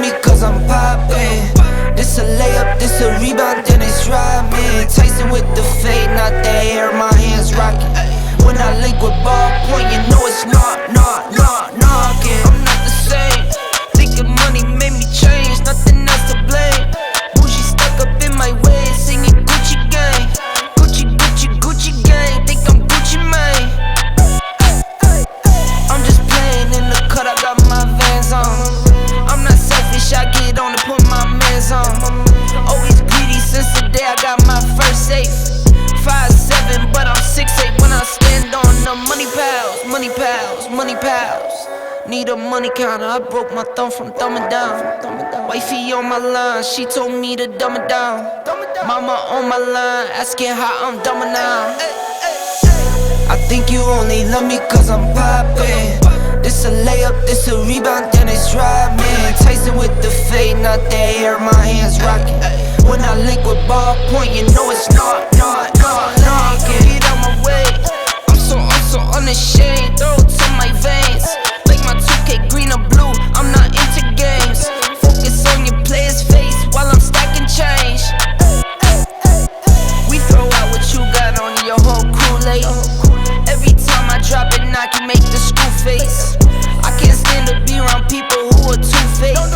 me cause I'm poppin'. This a layup, this a rebound, then it's driving. Tyson with the fade, not the hair, my hands rockin'. When I link with ballpoint, you know it's knockin'. I'm not the same. Thinking money made me change, nothing else to blame. Bougie stuck up in my way, singing Gucci gang. Gucci gang, think I'm Gucci Mane. I'm just playing in the cut, I got my Vans on. I'm not selfish, I get on and put my mans on. Always greedy since the day I got my first safe. 5'7", but I'm 6'8" when I stand on the money pals. Need a money counter, I broke my thumb from thumbing down. Wifey on my line, she told me to dumb it down. Mama on my line, asking how I'm dumbing now. I think you only love me cause I'm poppin'. This a layup, this a rebound, then it's driving. Tyson with the fade, not the hair, my hands rockin'. When I link with ballpoint, you know it's knockin'. Get out my way, I'm so unashamed. Throw it to my veins, like my 2K green or blue, I'm not into games. Focus on your player's face while I'm stacking change. We throw out what you got on your whole crew late. Every time I drop it, knock you make the screw face. I can't stand to be around people who are two-faced.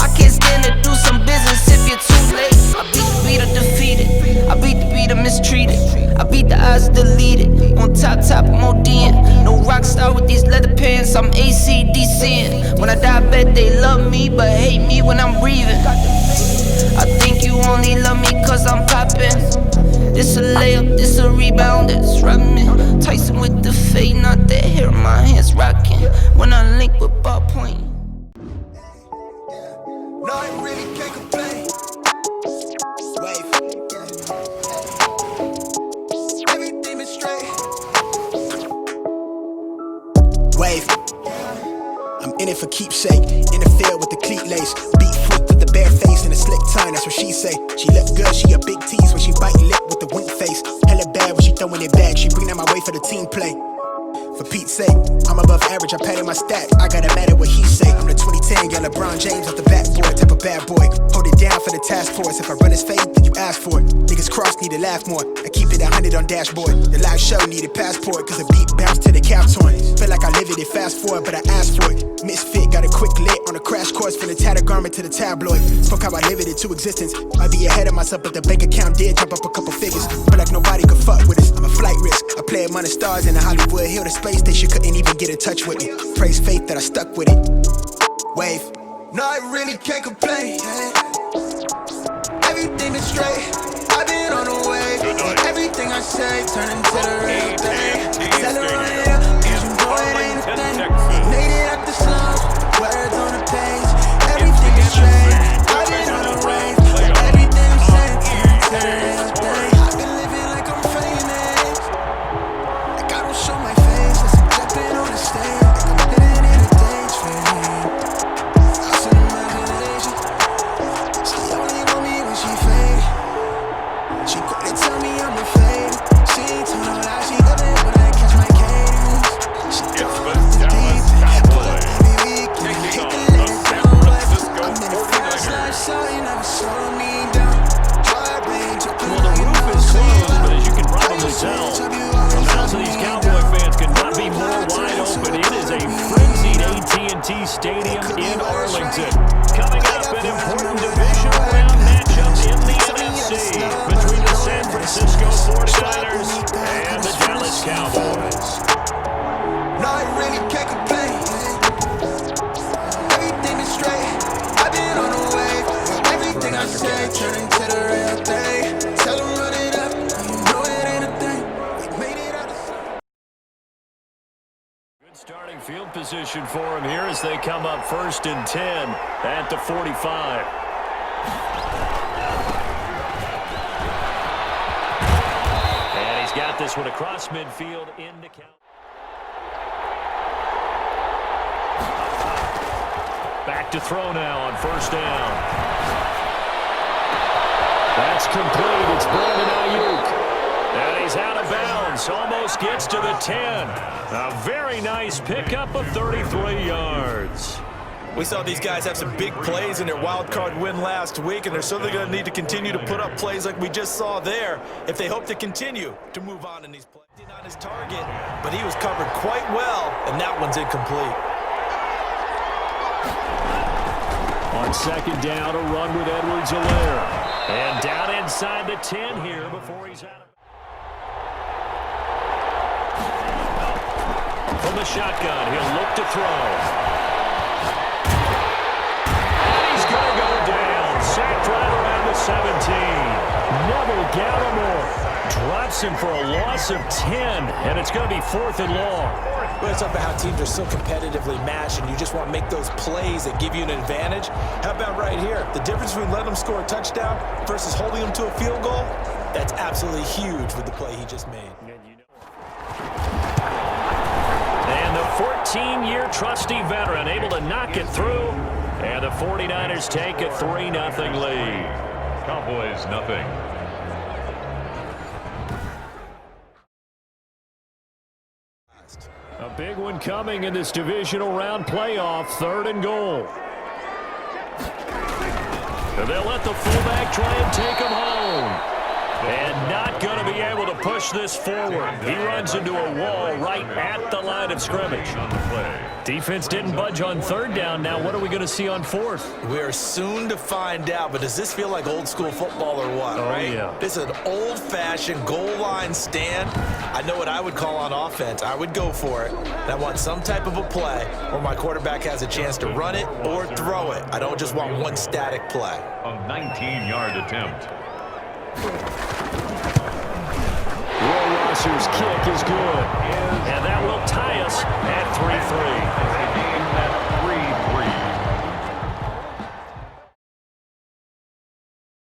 I can't stand to do some business if you're too late. I beat the beater defeated, I beat the beater mistreated, I beat the odds deleted. On top, I'm ODing. No rock star with these leather pants, I'm AC/DCing. When I die, I bet they love me, but hate me when I'm breathing. I think you only love me cause I'm poppin'. This a layup, this a rebound, it's rhyming. Tyson with the fade, not the hair, my hands rockin'. When I link with ballpoint. No, I really can't complain. Wave. Everything is straight. Wave. I'm in it for keepsake. In the field with the cleat lace. Beat freak with the bare face and a slick tongue, that's what she say. She look good, she a big tease when she bite lip with the wink face. Hella bad when she throwing it back. She bring that my way for the team play. For Pete's sake, I'm above average, I padded my stack. I gotta matter what he say. I'm the 2010, got LeBron James off the backboard, type of bad boy. Hold it down for the task force. If I run his fade, then you ask for it. Niggas cross, need to laugh more. I keep it 100 on dashboard. The live show needed passport, cause the beat bounced to the cap torn. Feel like I live it, fast forward, but I asked for it. Misfit, got a quick lit on a crash course from the tattered garment to the tabloid. Fuck how I live it into existence. I'd be ahead of myself, but the bank account did jump up a couple figures. But like nobody could fuck with us. I'm a flight risk. I play among the stars in the Hollywood Hill, the space station couldn't even get in touch with me. Praise faith that I stuck with it. Wave. No, I really can't complain. Everything is straight. I've been on the wave. Everything I say turn into the real thing. Tell her I am, cause you know it ain't a thing. Made it out the slums, words on the page. Everything is straight. I've been on the wave. Everything I'm saying turn into the real thing. I've been living like I'm famous. Like I don't show my face. Listen, jumping on the stage. Like I'm living in a daydream. Lost in imagination. She only want me when she fade. She quick to tell me I'm a fade. She ain't told no lie, she love it when I catch my cadence. She goes deep, pull up every weekend. Hate to let it down, but I'm in a fast life, so you never slow me down. Hard range, Well, the roof is closed, but as you can probably tell, the mouths of these Cowboy fans could not be more wide open. It is a frenzied AT&T Stadium in Arlington. Coming up, an important division round matchup in the NFC between the San Francisco 49ers and the Dallas Cowboys. no, I really can't complain. Everything is straight. I've been on the wave. Everything I say turn into the real thing. Tell them run it up. You know it ain't a thing. We made it out of sight. Good starting field position for him here as they come up 1st and 10 at the 45. And he's got this one across midfield into count. Back to throw now on 1st down. That's complete. It's Brandon Ayuk. And he's out of bounds. Almost gets to the 10. A very nice pickup of 33 yards. We saw these guys have some big plays in their wild card win last week, and they're certainly going to need to continue to put up plays like we just saw there if they hope to continue to move on in these plays. On his target, but he was covered quite well, and that one's incomplete. On second down, a run with Edwards-Helaire. And down inside the 10 here before he's out. From the shotgun, he'll look to throw. And he's going to go down. Sacked right around the 17. Neville Gallimore drops him for a loss of 10, and it's going to be 4th and long. Well, it's up to how teams are so competitively matched, and you just want to make those plays that give you an advantage. How about right here? The difference between letting them score a touchdown versus holding them to a field goal, that's absolutely huge with the play he just made. And the 14-year trusty veteran able to knock it through, and the 49ers take a 3-0 lead. Cowboys, nothing. A big one coming in this divisional round playoff, 3rd and goal. And they'll let the fullback try and take him home. And not going to be able to push this forward. He runs into a wall right at the line of scrimmage. Defense didn't budge on 3rd down. Now what are we going to see on 4th? We are soon to find out, but does this feel like old school football or what, right? Yeah. This is an old-fashioned goal line stand. I know what I would call on offense. I would go for it. And I want some type of a play where my quarterback has a chance to run it or throw it. I don't just want one static play. A 19-yard attempt. Will Rosser's kick is good. And that will tie us at 3-3.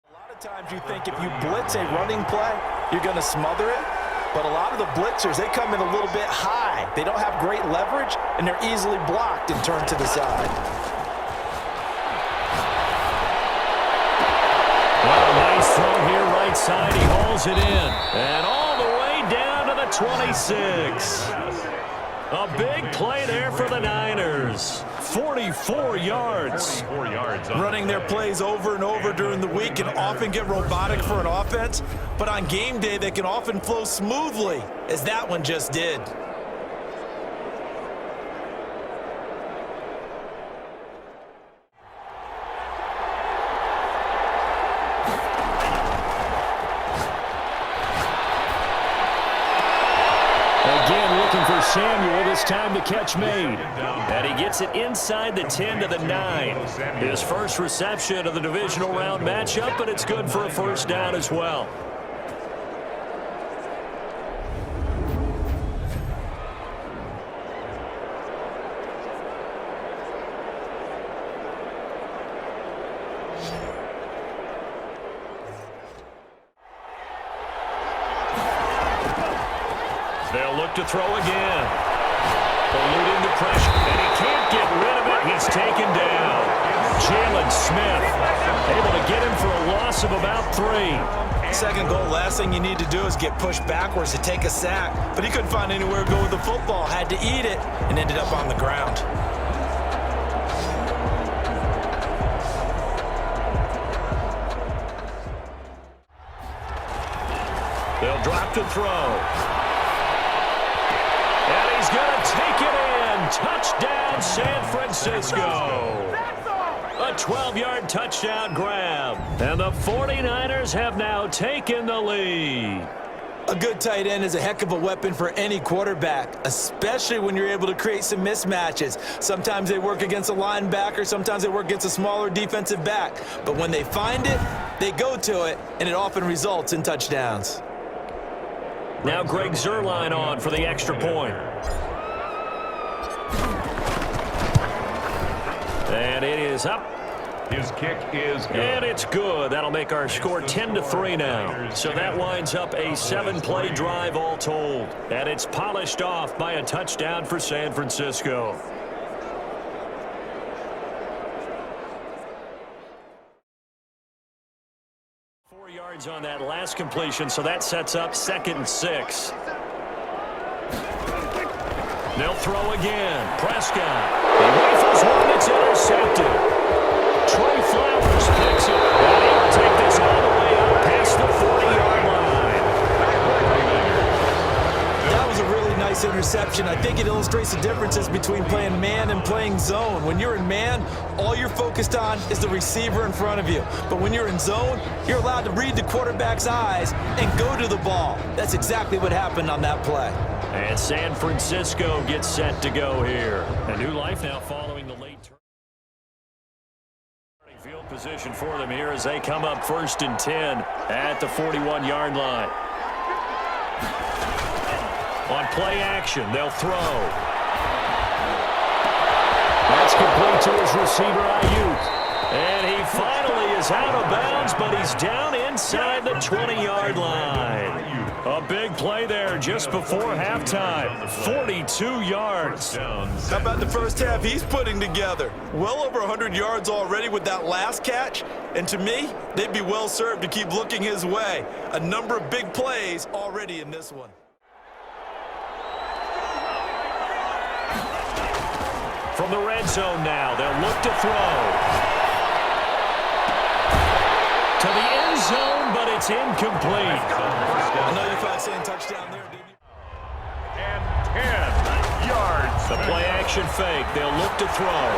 A lot of times you think if you blitz a running play, you're going to smother it. But a lot of the blitzers, they come in a little bit high. They don't have great leverage, and they're easily blocked and turned to the side. Well, nice throw here right side. He hauls it in. And all the way down to the 26. A big play there for the Niners. 44 yards. 4 yards. Running their plays over and over during the week can often get robotic for an offense, but on game day they can often flow smoothly, as that one just did. Samuel, this time the catch made. And he gets it inside the 10 to the 9. His first reception of the divisional round matchup, but it's good for a 1st down as well. They'll look to throw again. Eluding the pressure, and he can't get rid of it. He's taken down. Jalen Smith able to get him for a loss of about 3. Second goal, last thing you need to do is get pushed backwards to take a sack. But he couldn't find anywhere to go with the football, had to eat it, and ended up on the ground. They'll drop to throw. And he's going to take it in. Touchdown, San Francisco. A 12-yard touchdown grab. And the 49ers have now taken the lead. A good tight end is a heck of a weapon for any quarterback, especially when you're able to create some mismatches. Sometimes they work against a linebacker, sometimes they work against a smaller defensive back. But when they find it, they go to it, and it often results in touchdowns. Now Greg Zuerlein on for the extra point. And it is up. His kick is good. And it's good. That'll make our score 10-3 now. So that winds up a 7-play drive all told. And it's polished off by a touchdown for San Francisco. On that last completion, so that sets up 2nd and 6. They'll throw again. Prescott. He rifles one that's intercepted. Trey Flowers picks it. And he'll take this all the way up past the 40-yard line. That was a really nice interception. I think it illustrates the differences between playing man and playing zone. When you're in man, all you're focused on is the receiver in front of you. But when you're in zone, you're allowed to read the quarterback's eyes and go to the ball. That's exactly what happened on that play. And San Francisco gets set to go here. A new life now following the late turn. Field position for them here as they come up 1st and 10 at the 41-yard line. On play action, they'll throw. That's complete to his receiver, Ayuk. And he finally is out of bounds, but he's down inside the 20-yard line. A big play there just before halftime. 42 yards. How about the first half he's putting together? Well over 100 yards already with that last catch. And to me, they'd be well served to keep looking his way. A number of big plays already in this one. From the red zone now, they'll look to throw. To the end zone, but it's incomplete. I know you thought saying touchdown there, didn't you? And 10 yards. The play action fake. They'll look to throw.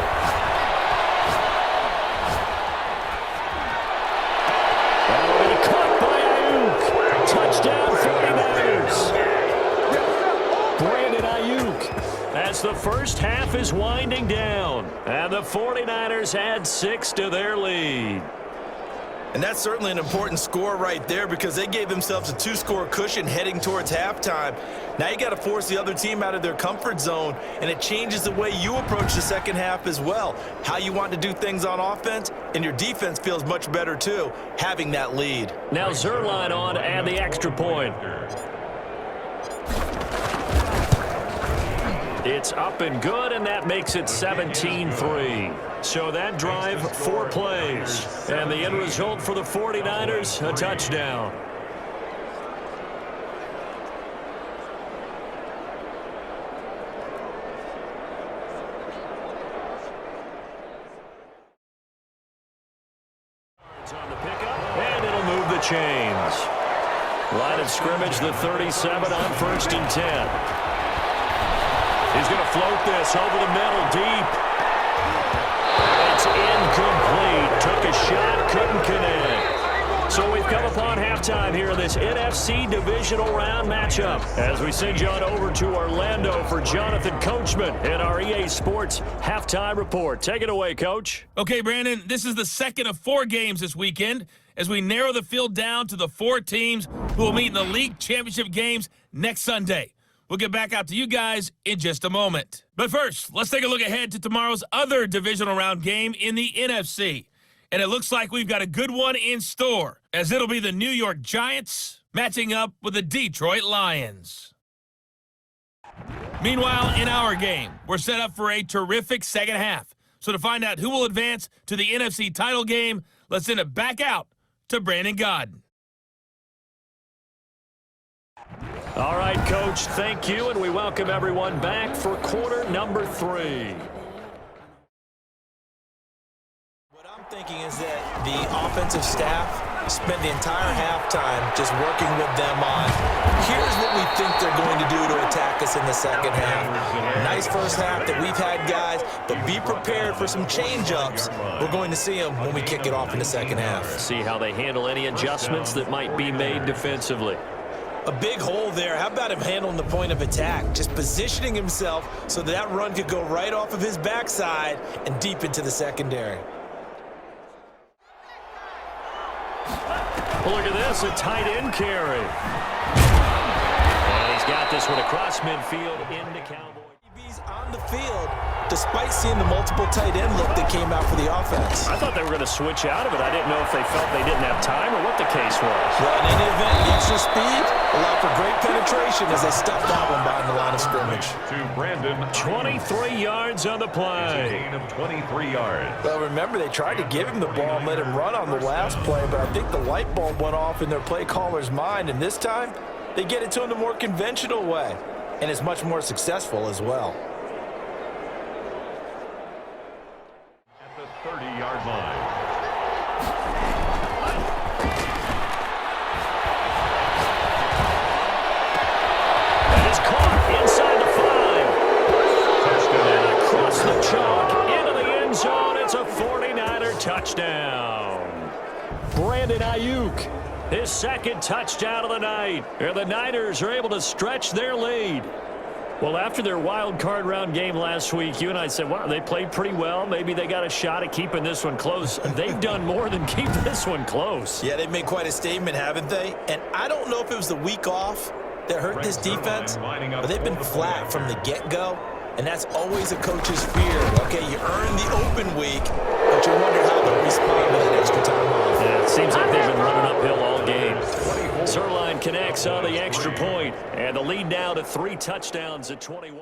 And caught by Ayuk. Touchdown 49ers. Brandon Ayuk. As the first half is winding down. And the 49ers add 6 to their lead. And that's certainly an important score right there because they gave themselves a 2-score cushion heading towards halftime. Now you got to force the other team out of their comfort zone, and it changes the way you approach the second half as well. How you want to do things on offense, and your defense feels much better too, having that lead. Now Zerline on to add the extra point. It's up and good, and that makes it 17-3. So that drive, 4 plays. And the end result for the 49ers, a touchdown. On the pickup, and it'll move the chains. Line of scrimmage, the 37 on 1st and 10. He's going to float this over the middle, deep. It's incomplete. Took a shot, couldn't connect. So we've come upon halftime here in this NFC divisional round matchup. As we send you on over to Orlando for Jonathan Coachman in our EA Sports halftime report. Take it away, Coach. Okay, Brandon, this is the second of 4 games this weekend as we narrow the field down to the 4 teams who will meet in the league championship games next Sunday. We'll get back out to you guys in just a moment. But first, let's take a look ahead to tomorrow's other divisional round game in the NFC. And it looks like we've got a good one in store, as it'll be the New York Giants matching up with the Detroit Lions. Meanwhile, in our game, we're set up for a terrific second half. So to find out who will advance to the NFC title game, let's send it back out to Brandon Godden. All right, Coach, thank you, and we welcome everyone back for quarter number 3. What I'm thinking is that the offensive staff spent the entire halftime just working with them on, here's what we think they're going to do to attack us in the second half. Nice first half that we've had, guys, but be prepared for some change-ups. We're going to see them when we kick it off in the second half. See how they handle any adjustments that might be made defensively. A big hole there. How about him handling the point of attack? Just positioning himself so that run could go right off of his backside and deep into the secondary. Well, look at this, a tight end carry. And he's got this one across midfield into Cowboy. He's on the field, despite seeing the multiple tight end look that came out for the offense. I thought they were going to switch out of it. I didn't know if they felt they didn't have time or what the case was. Well, in any event, the extra speed allowed for great penetration as they stuffed that one behind the line of scrimmage. To Brandon. 23 yards on the play. Gain of 23 yards. Well, remember, they tried to give him the ball and let him run on the last play, but I think the light bulb went off in their play caller's mind, and this time, they get it to him the more conventional way. and is much more successful as well. At the 30-yard line. That is caught inside the 5. And across the chalk into the end zone. It's a 49er touchdown. Brandon Ayuk, his second touchdown of the night. And the Niners are able to stretch their lead. Well, after their wild card round game last week, you and I said, wow, they played pretty well. Maybe they got a shot at keeping this one close. They've done more than keep this one close. Yeah, they've made quite a statement, haven't they? And I don't know if it was the week off that hurt this defense, but they've been flat from the get-go. And that's always a coach's fear. Okay, you earn the open week, but you wonder how they'll respond with that extra time off. Yeah, it seems like they've been running uphill all game. Zerline connects on the extra point, and the lead now to 3 touchdowns at 21.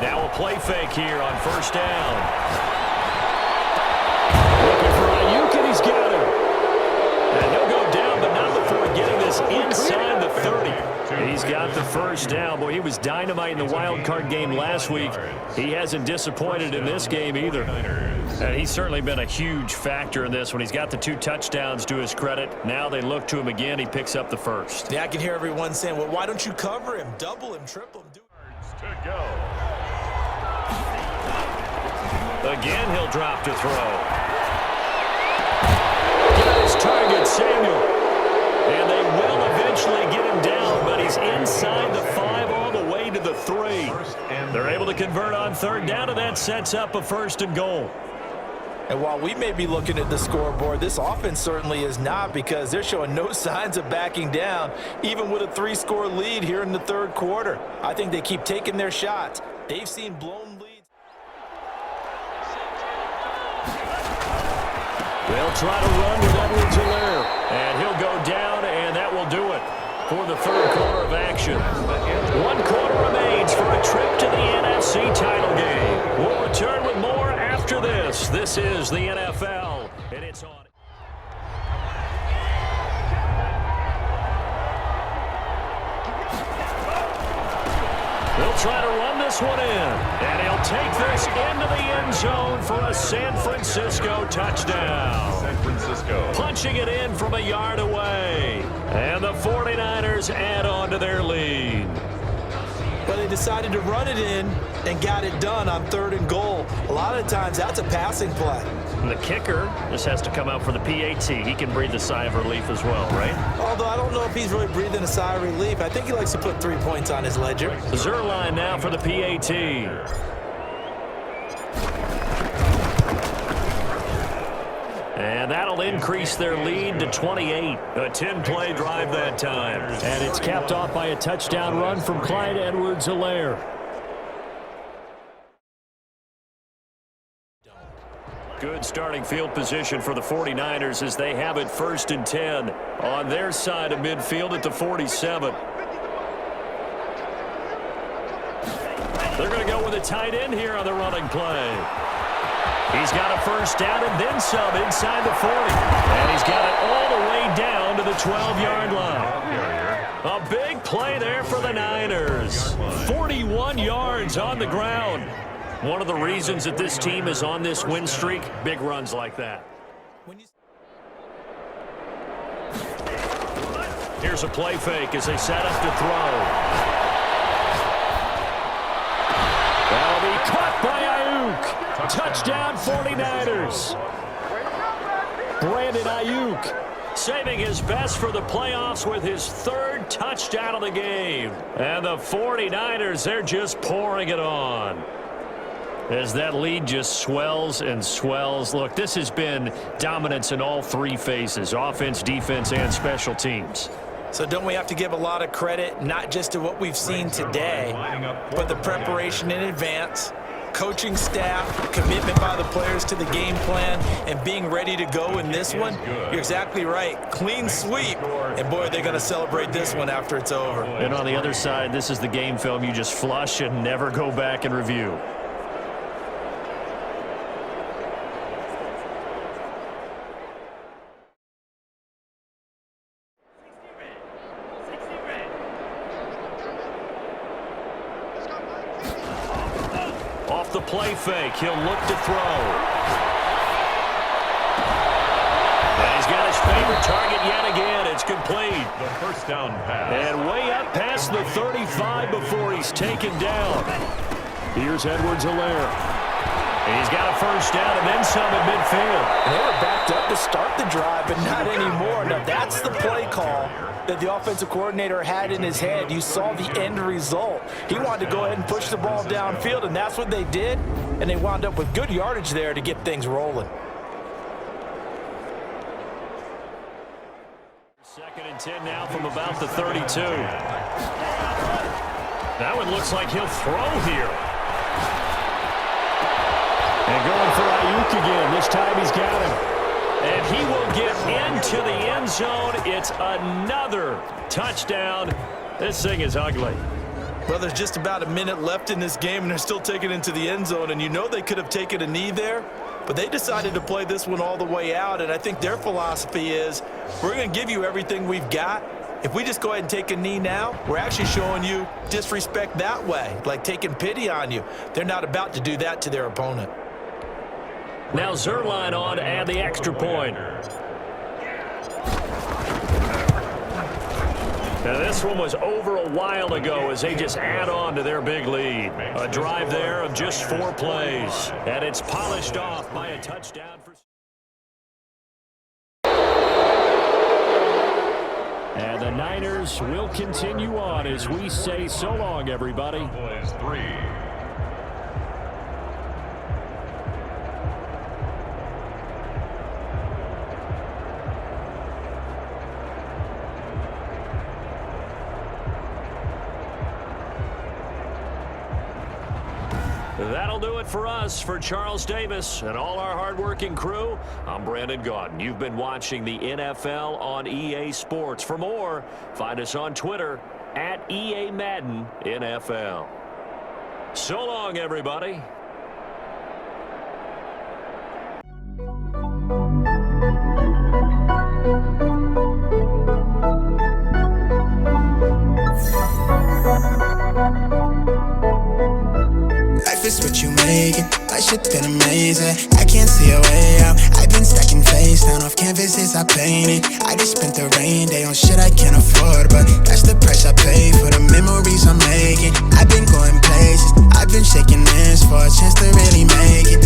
Now a play fake here on first down. Looking for Ayuk, and he's got him. And he'll go down, but not before getting this inside the 30. He's got the first down. Boy, he was dynamite in the wild card game last week. He hasn't disappointed in this game either. And he's certainly been a huge factor in this one. He's got the 2 touchdowns to his credit. Now they look to him again. He picks up the first. Yeah, I can hear everyone saying, well, why don't you cover him, double him, triple him, do it. To go. Again, he'll drop to throw. Got his target, Samuel. And they will eventually get him down, but he's inside the 5 all the way to the 3. They're able to convert on third down, and that sets up a 1st and goal. And while we may be looking at the scoreboard, this offense certainly is not, because they're showing no signs of backing down, even with a 3-score lead here in the third quarter. I think they keep taking their shots. They've seen blown leads. They'll try to run with Edwards-Helaire, and he'll go down, and that will do it for the third quarter of action. 1 quarter remains for a trip to the NFC title game. We'll return with more after this. This is the NFL, and it's on. He'll try to run this one in, and he'll take this into the end zone for a San Francisco touchdown. San Francisco. Punching it in from a yard away, and the 49ers add on to their lead. But they decided to run it in and got it done on 3rd and goal. A lot of times that's a passing play. And the kicker just has to come out for the PAT. He can breathe a sigh of relief as well, right? Although I don't know if he's really breathing a sigh of relief. I think he likes to put 3 points on his ledger. Zerline now for the PAT. And that'll increase their lead to 28. A 10-play drive that time. And it's capped off by a touchdown run from Clyde Edwards-Helaire. Good starting field position for the 49ers as they have it 1st and 10 on their side of midfield at the 47. They're going to go with a tight end here on the running play. He's got a first down and then some inside the 40. And he's got it all the way down to the 12-yard line. A big play there for the Niners. 41 yards on the ground. One of the reasons that this team is on this win streak, big runs like that. Here's a play fake as they set up to throw. That'll be caught by Ayuk. Touchdown 49ers. Brandon Ayuk saving his best for the playoffs with his 3rd touchdown of the game. And the 49ers, they're just pouring it on. As that lead just swells and swells. Look, this has been dominance in all 3 phases, offense, defense, and special teams. So don't we have to give a lot of credit, not just to what we've seen today, but the preparation in advance, coaching staff, commitment by the players to the game plan, and being ready to go in this one? You're exactly right. Clean sweep. And, boy, they're going to celebrate this one after it's over. And on the other side, this is the game film you just flush and never go back and review. Off the play fake, he'll look to throw. And he's got his favorite target yet again. It's complete. The first down pass. And way up past the 35 before he's taken down. Here's Edwards-Helaire. He's got a first down and then some at midfield. And they were backed up to start the drive, but not anymore. Now, that's the play call that the offensive coordinator had in his head. You saw the end result. He wanted to go ahead and push the ball downfield, and that's what they did. And they wound up with good yardage there to get things rolling. 2nd and 10 now from about the 32. That one looks like he'll throw here. And going for Ayuk again. This time he's got him. And he will get into the end zone. It's another touchdown. This thing is ugly. Well, there's just about a minute left in this game, and they're still taking it into the end zone. And you know they could have taken a knee there, but they decided to play this one all the way out. And I think their philosophy is, we're going to give you everything we've got. If we just go ahead and take a knee now, we're actually showing you disrespect that way, like taking pity on you. They're not about to do that to their opponent. Now Zerline on to add the extra point. Now this one was over a while ago as they just add on to their big lead. A drive there of just 4 plays. And it's polished off by a touchdown for... And the Niners will continue on as we say so long, everybody. Boys 3. That'll do it for us. For Charles Davis and all our hardworking crew, I'm Brandon Gaudin. You've been watching the NFL on EA Sports. For more, find us on Twitter at EA Madden NFL. So long, everybody. Life is what you make it. My shit been amazing. I can't see a way out. I've been stacking face down off canvases I painted. I just spent the rain day on shit I can't afford, but that's the price I pay for the memories I'm making. I've been going places. I've been shaking hands for a chance to really make it.